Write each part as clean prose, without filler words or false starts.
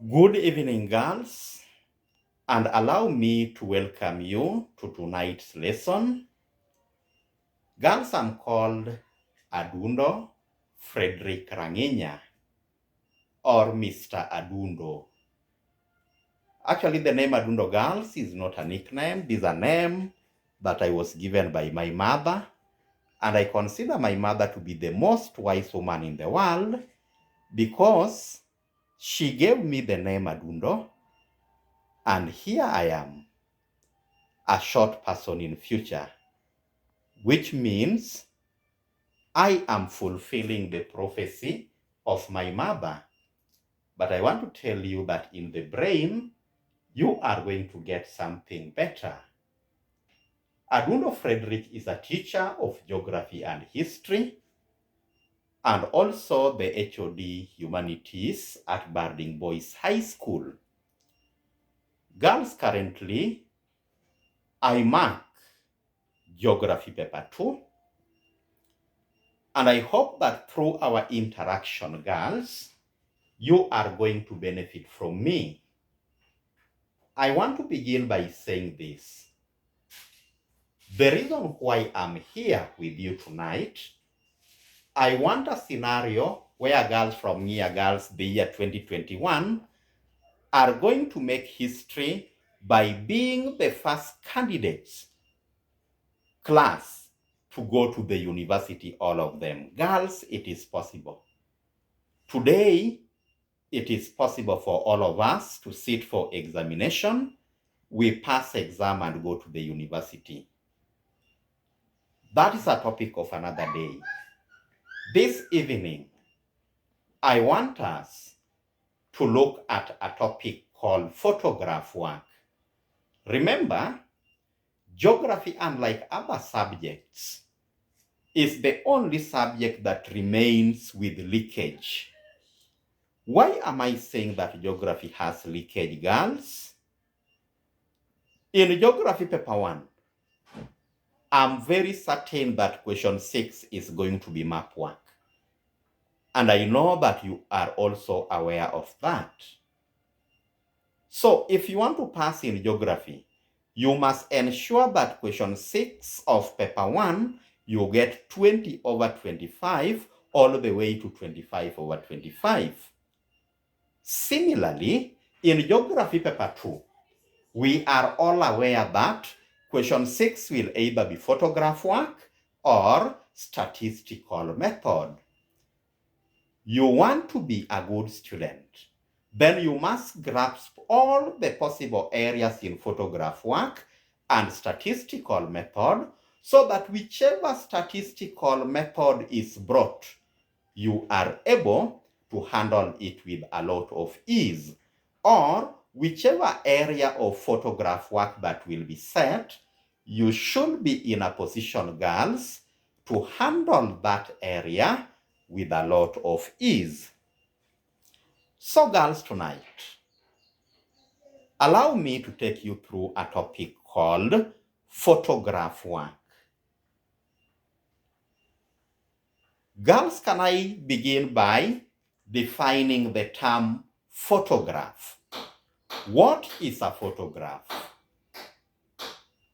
Good evening, girls, and allow me to welcome you to tonight's lesson. Girls, I'm called Adundo Fredrick or Mr. Adundo. Actually, the name Adundo Girls is not a nickname. This is a name that I was given by my mother, and I consider my mother to be the most wise woman in the world because she gave me the name Adundo, and here I am, a short person in future, which means I am fulfilling the prophecy of my mother. But I want to tell you that in the brain, you are going to get something better. Adundo Fredrick is a teacher of geography and history, and also the HOD Humanities at Barding Boys High School. Girls, currently, I mark Geography Paper 2, and I hope that through our interaction, girls, you are going to benefit from me. I want to begin by saying this. The reason why I'm here with you tonight, I want a scenario where girls from Year Girls, the year 2021, are going to make history by being the first candidates class to go to the university, all of them. Girls, it is possible. Today, it is possible for all of us to sit for examination. We pass exam and go to the university. That is a topic of another day. This evening, I want us to look at a topic called photograph work. Remember, geography, unlike other subjects, is the only subject that remains with leakage. Why am I saying that geography has leakage, girls? In geography paper 1, I'm very certain that question 6 is going to be map work. And I know that you are also aware of that. So if you want to pass in geography, you must ensure that question 6 of paper 1, you get 20 over 25 all the way to 25 over 25. Similarly, in geography paper 2, we are all aware that question 6 will either be photograph work or statistical method. You want to be a good student, then you must grasp all the possible areas in photograph work and statistical method so that whichever statistical method is brought, you are able to handle it with a lot of ease. Or whichever area of photograph work that will be set, you should be in a position, girls, to handle that area with a lot of ease. So, girls, tonight, allow me to take you through a topic called photograph work. Girls, can I begin by defining the term photograph? What is a photograph?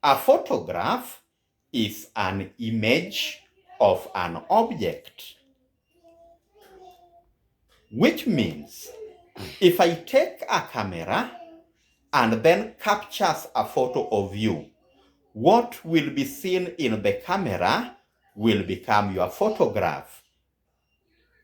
A photograph is an image of an object, which means if I take a camera and then captures a photo of you, what will be seen in the camera will become your photograph.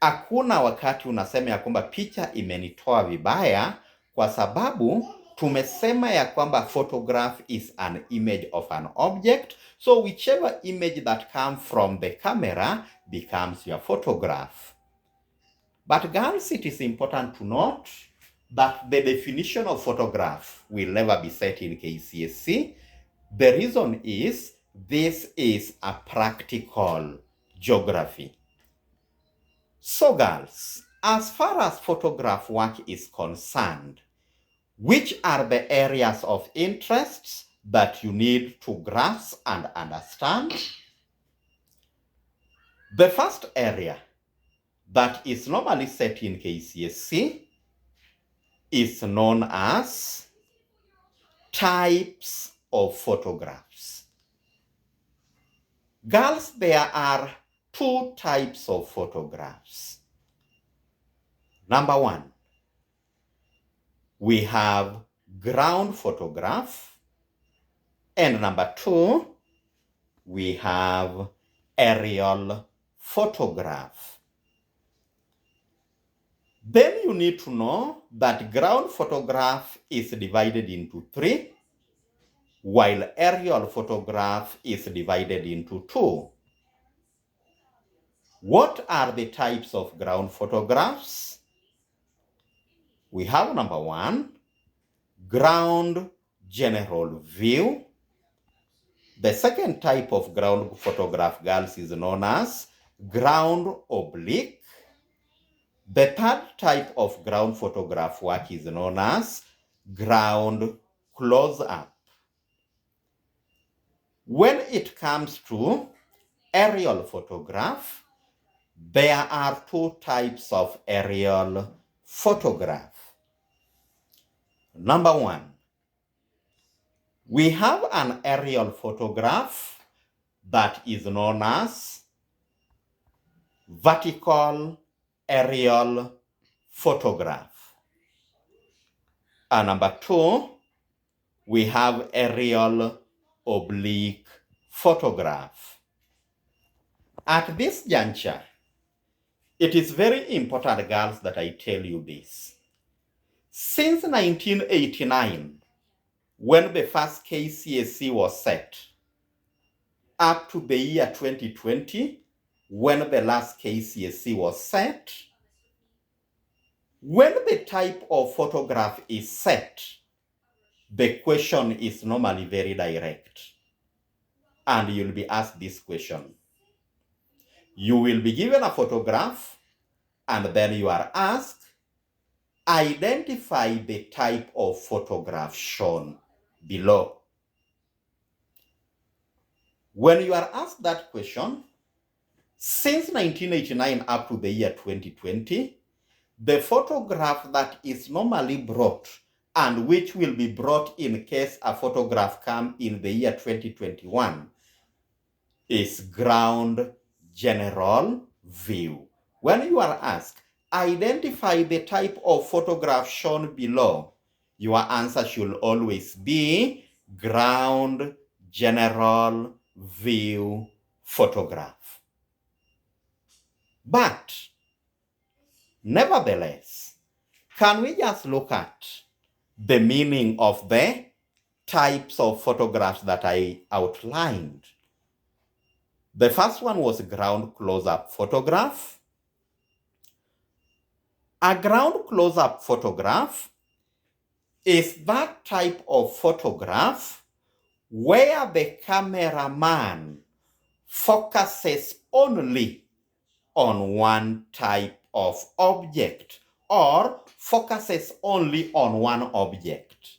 Hakuna wakati unasema ya kwamba picha imenitoa vibaya, kwa sababu tumesema ya kwamba photograph is an image of an object, so whichever image that comes from the camera becomes your photograph. But girls, it is important to note that the definition of photograph will never be set in KCSE. The reason is this is a practical geography. So girls, as far as photograph work is concerned, which are the areas of interest that you need to grasp and understand? The first area that is normally set in KCSE is known as types of photographs. Girls, there are two types of photographs. Number one, we have ground photograph, and number two, we have aerial photograph. Then you need to know that ground photograph is divided into three, while aerial photograph is divided into two. What are the types of ground photographs? We have number one, ground general view. The second type of ground photograph, girls, is known as ground oblique. The third type of ground photograph work is known as ground close-up. When it comes to aerial photograph, there are two types of aerial photograph. Number one, we have an aerial photograph that is known as vertical aerial photograph. And number two, we have aerial oblique photograph. At this juncture, it is very important, girls, that I tell you this. Since 1989, when the first KCSE was set, up to the year 2020, when the last KCSE was set, when the type of photograph is set, the question is normally very direct. And you'll be asked this question. You will be given a photograph, and then you are asked, identify the type of photograph shown below. When you are asked that question, since 1989 up to the year 2020, the photograph that is normally brought and which will be brought in case a photograph comes in the year 2021 is ground general view. When you are asked, identify the type of photograph shown below, your answer should always be ground general view photograph. But nevertheless, can we just look at the meaning of the types of photographs that I outlined? The first one was ground close-up photograph. A ground close-up photograph is that type of photograph where the cameraman focuses only on one type of object or focuses only on one object.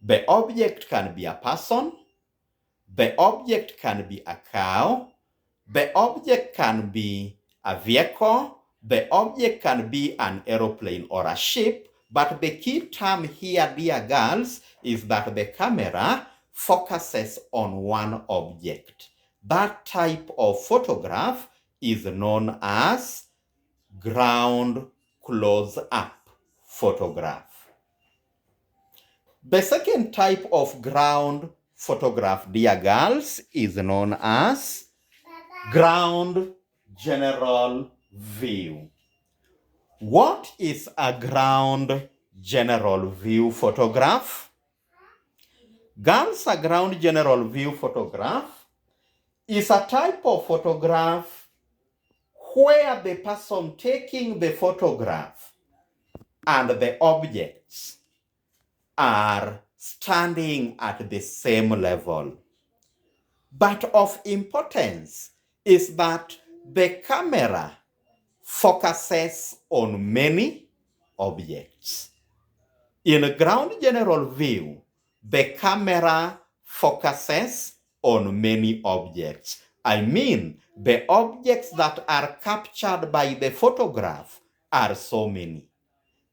The object can be a person, the object can be a cow, the object can be a vehicle, the object can be an aeroplane or a ship, but the key term here, dear girls, is that the camera focuses on one object. That type of photograph is known as ground close-up photograph. The second type of ground photograph, dear girls, is known as ground general view. What is a ground general view photograph? Girls, a ground general view photograph is a type of photograph where the person taking the photograph and the objects are standing at the same level. But of importance is that the camera focuses on many objects. In a ground general view, the camera focuses on many objects. I mean, the objects that are captured by the photograph are so many.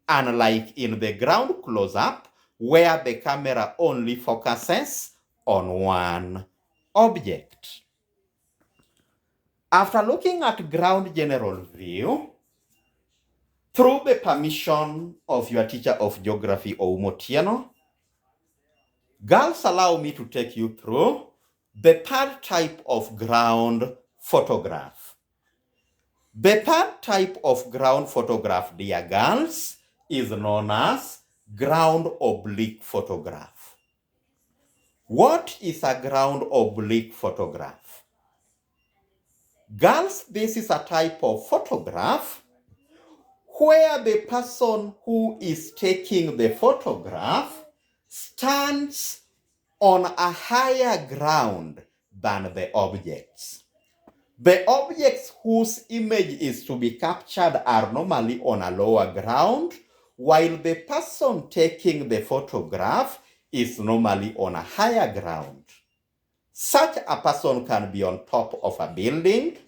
unlike in the ground close-up, where the camera only focuses on one object. After looking at ground general view, through the permission of your teacher of geography, Oumotieno, girls, allow me to take you through the third type of ground photograph. The third type of ground photograph, dear girls, is known as ground oblique photograph. What is a ground oblique photograph? Girls, this is a type of photograph where the person who is taking the photograph stands on a higher ground than the objects. The objects whose image is to be captured are normally on a lower ground, while the person taking the photograph is normally on a higher ground. Such a person can be on top of a building.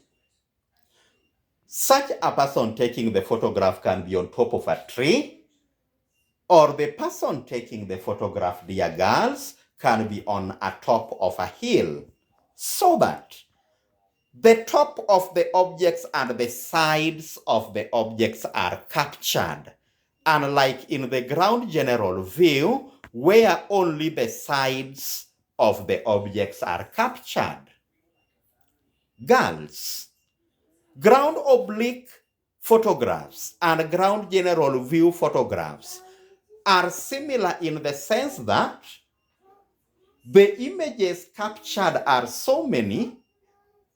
Such a person taking the photograph can be on top of a tree, or the person taking the photograph, dear girls, can be on a top of a hill, so that the top of the objects and the sides of the objects are captured, unlike in the ground general view, where only the sides of the objects are captured. Girls, ground oblique photographs and ground general view photographs are similar in the sense that the images captured are so many,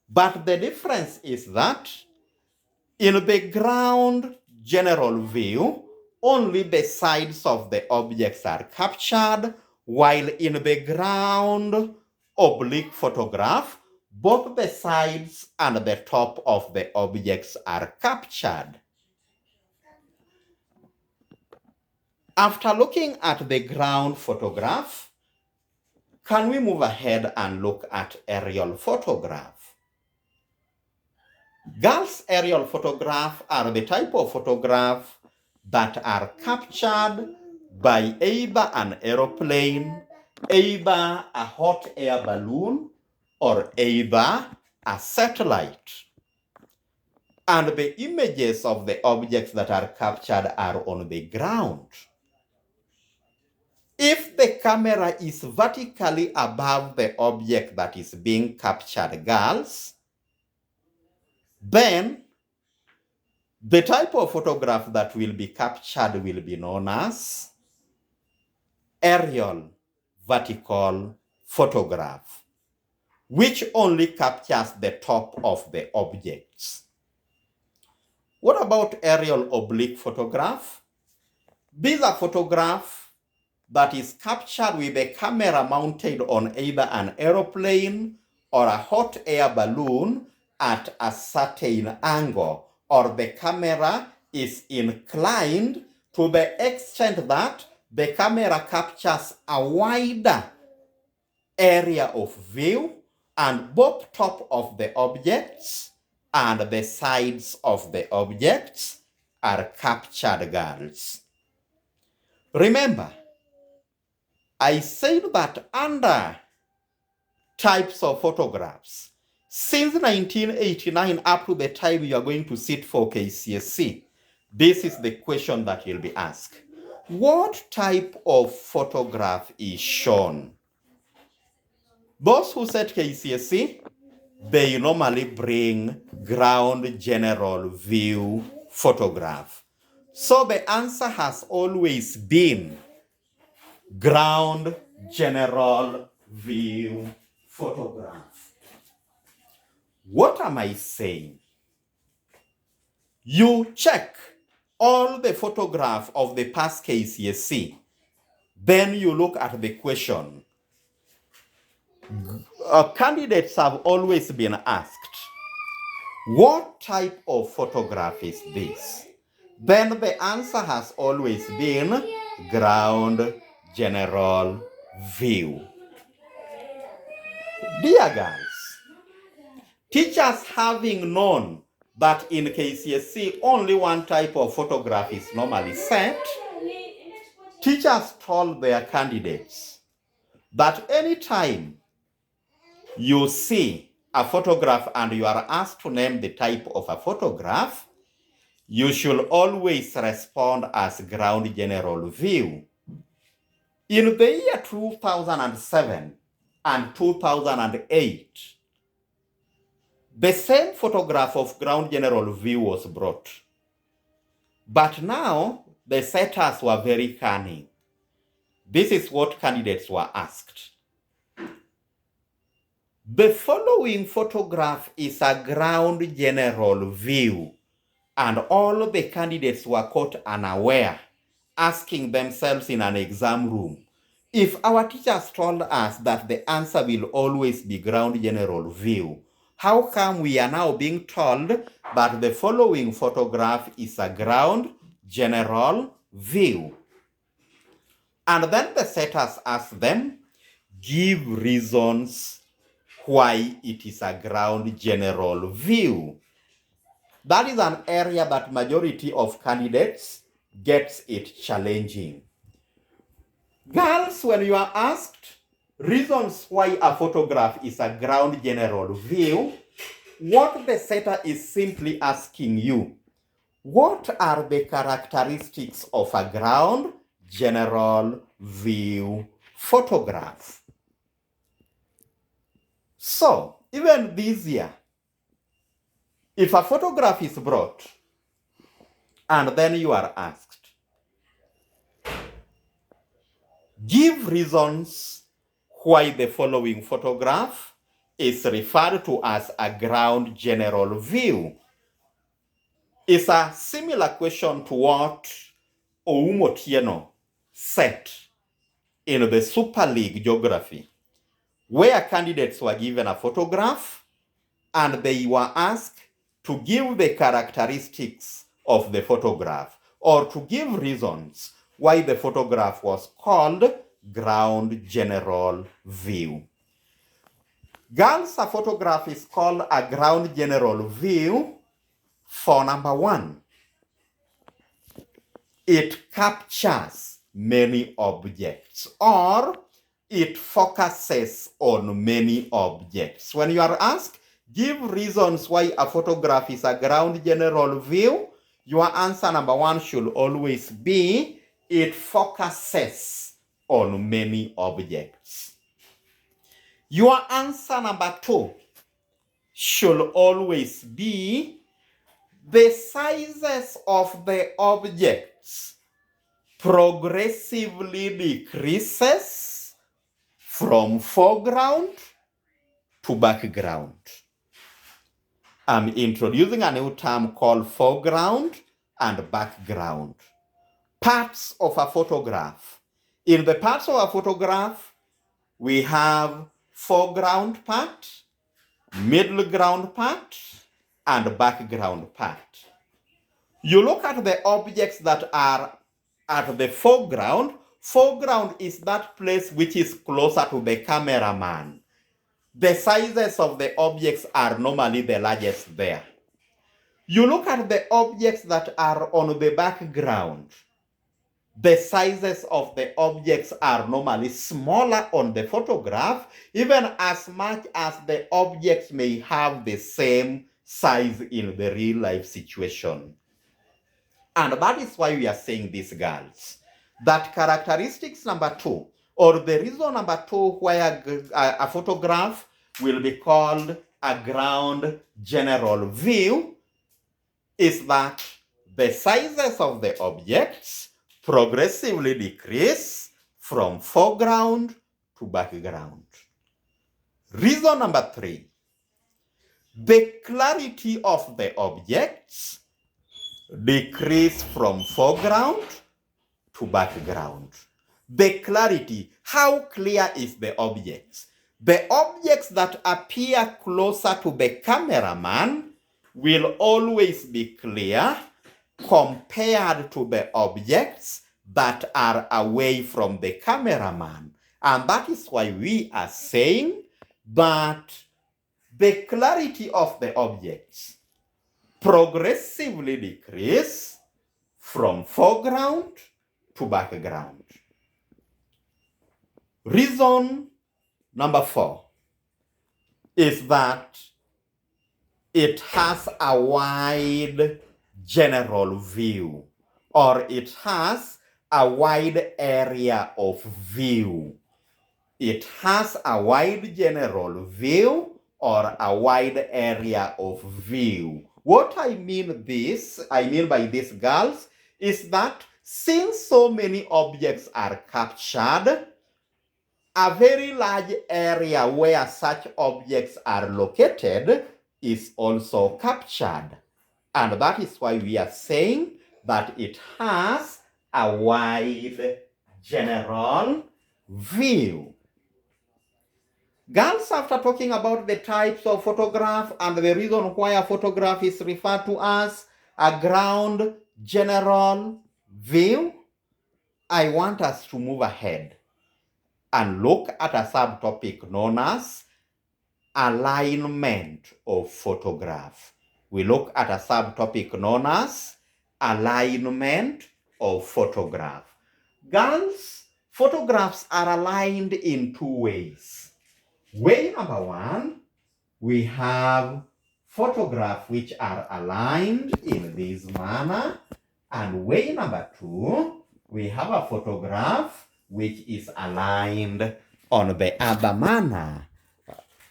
but the difference is that in the ground general view, only the sides of the objects are captured, while in the ground oblique photograph, both the sides and the top of the objects are captured. After looking at the ground photograph, can we move ahead and look at aerial photograph? Girls, aerial photograph are the type of photograph that are captured by either an aeroplane, either a hot air balloon, or either a satellite. And the images of the objects that are captured are on the ground. If the camera is vertically above the object that is being captured, girls, then the type of photograph that will be captured will be known as aerial vertical photograph, which only captures the top of the objects. What about aerial oblique photograph? These are photographs that is captured with a camera mounted on either an aeroplane or a hot air balloon at a certain angle, or the camera is inclined to the extent that the camera captures a wider area of view, and both top of the objects and the sides of the objects are captured, girls. Remember, I said that under types of photographs, since 1989 up to the time you are going to sit for KCSE, this is the question that you'll be asked. What type of photograph is shown? Those who set KCSE, they normally bring ground general view photograph. So the answer has always been ground general view photograph. What am I saying? You check all the photograph of the past KCSE, then you look at the question. Candidates have always been asked, what type of photograph is this? Then the answer has always been ground general view. Dear guys, teachers having known that in KCSE only one type of photograph is normally set, teachers told their candidates that anytime you see a photograph and you are asked to name the type of a photograph, you should always respond as ground general view. In the year 2007 and 2008, the same photograph of ground general view was brought. But now, the setters were very cunning. This is what candidates were asked. The following photograph is a ground general view, and all the candidates were caught unaware, asking themselves in an exam room, if our teachers told us that the answer will always be ground general view, how come we are now being told that the following photograph is a ground general view? And then the setters asked them, give reasons why it is a ground general view. That is an area that majority of candidates gets it challenging. Girls, when you are asked reasons why a photograph is a ground general view, what the setter is simply asking you, what are the characteristics of a ground general view photograph? So, even this year, if a photograph is brought and then you are asked, give reasons why the following photograph is referred to as a ground general view. It's a similar question to what Oumotieno set in the Super League Geography, where candidates were given a photograph and they were asked to give the characteristics of the photograph or to give reasons why the photograph was called ground general view. Girls, a photograph is called a ground general view for number one, it captures many objects or it focuses on many objects. When you are asked, give reasons why a photograph is a ground general view, your answer number one should always be it focuses on many objects. Your answer number two should always be the sizes of the objects progressively decreases from foreground to background. I'm introducing a new term called foreground and background. Parts of a photograph. In the parts of a photograph, we have foreground part, middle ground part, and background part. You look at the objects that are at the foreground. Foreground is that place which is closer to the cameraman. The sizes of the objects are normally the largest there. You look at the objects that are on the background. The sizes of the objects are normally smaller on the photograph, even as much as the objects may have the same size in the real life situation. And that is why we are saying this, girls, that characteristics number two, or the reason number two why a photograph will be called a ground general view is that the sizes of the objects progressively decrease from foreground to background. Reason number three, the clarity of the objects decrease from foreground to background. The clarity, how clear is the objects? The objects that appear closer to the cameraman will always be clear compared to the objects that are away from the cameraman. And that is why we are saying that the clarity of the objects progressively decrease from foreground to background. Reason number 4 is that it has a wide general view, or it has a wide area of view. It has a wide general view or a wide area of view. What I mean by this, girls, is that since so many objects are captured, a very large area where such objects are located is also captured. And that is why we are saying that it has a wide general view. Girls, after talking about the types of photograph and the reason why a photograph is referred to as a ground general view, I want us to move ahead and look at a subtopic known as alignment of photograph. We look at a subtopic known as alignment of photograph. Girls, photographs are aligned in 2 ways. Way number 1, we have photographs which are aligned in this manner. And way number 2, we have a photograph which is aligned on the other manner.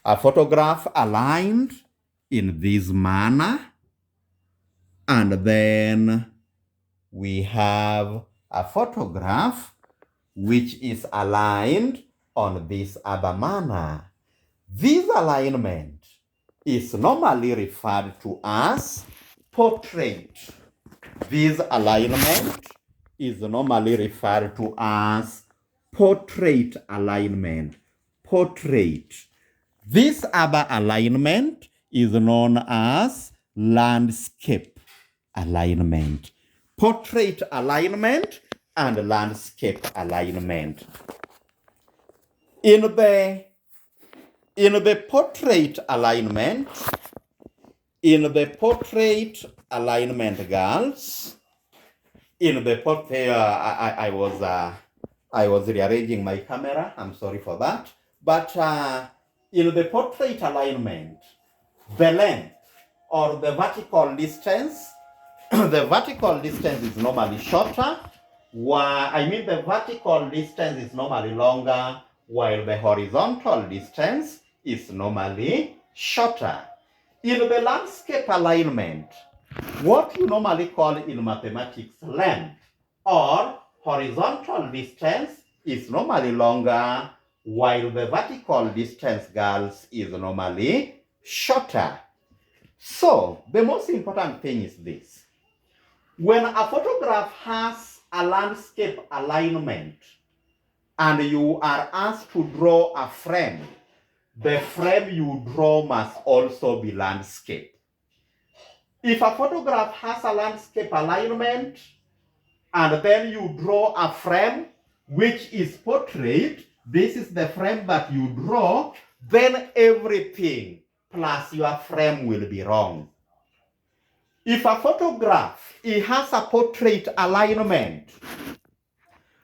A photograph aligned in this manner. And then we have a photograph which is aligned on this other manner. This alignment is normally referred to as portrait. This alignment is normally referred to as portrait alignment. Portrait. This other alignment is known as landscape alignment. Portrait alignment and landscape alignment. In the portrait alignment, girls, I was rearranging my camera. I'm sorry for that. But in the portrait alignment, the length or the vertical distance, the vertical distance is normally shorter. The vertical distance is normally longer, while the horizontal distance is normally shorter. In the landscape alignment, what you normally call in mathematics length or horizontal distance is normally longer, while the vertical distance, girls, is normally shorter. So, the most important thing is this. When a photograph has a landscape alignment and you are asked to draw a frame, the frame you draw must also be landscape. If a photograph has a landscape alignment and then you draw a frame which is portrait, this is the frame that you draw, then everything plus your frame will be wrong. If a photograph, it has a portrait alignment,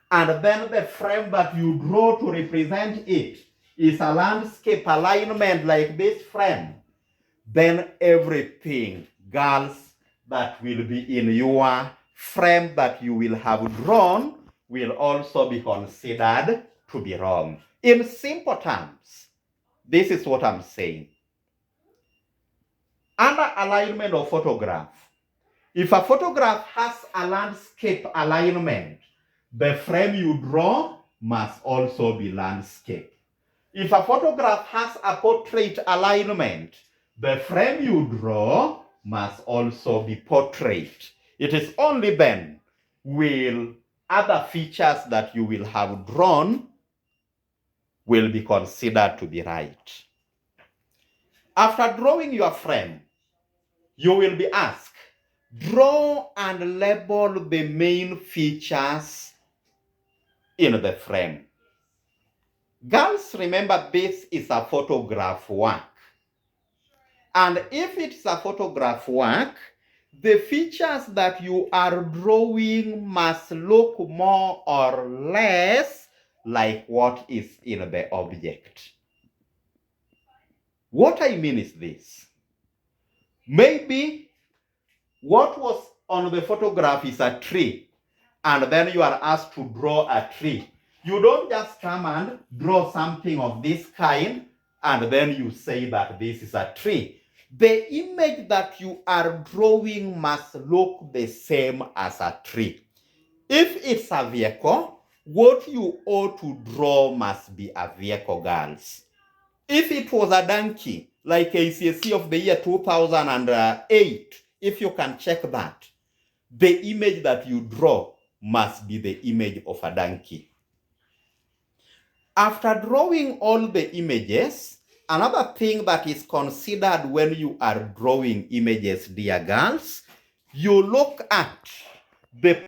and then the frame that you draw to represent it is a landscape alignment like this frame, then everything, girls, that will be in your frame that you will have drawn will also be considered to be wrong. In simple terms, this is what I'm saying. Under alignment of photograph, if a photograph has a landscape alignment, the frame you draw must also be landscape. If a photograph has a portrait alignment, the frame you draw must also be portrait. It is only then will other features that you will have drawn will be considered to be right. After drawing your frame, you will be asked, draw and label the main features in the frame. Girls, remember this is a photograph work. And if it's a photograph work, the features that you are drawing must look more or less like what is in the object. What I mean is this. Maybe what was on the photograph is a tree, and then you are asked to draw a tree. You don't just come and draw something of this kind, and then you say that this is a tree. The image that you are drawing must look the same as a tree. If it's a vehicle, what you ought to draw must be a vehicle, girls. If it was a donkey, like ACSC of the year 2008, if you can check that, the image that you draw must be the image of a donkey. After drawing all the images, another thing that is considered when you are drawing images, dear girls, you look at the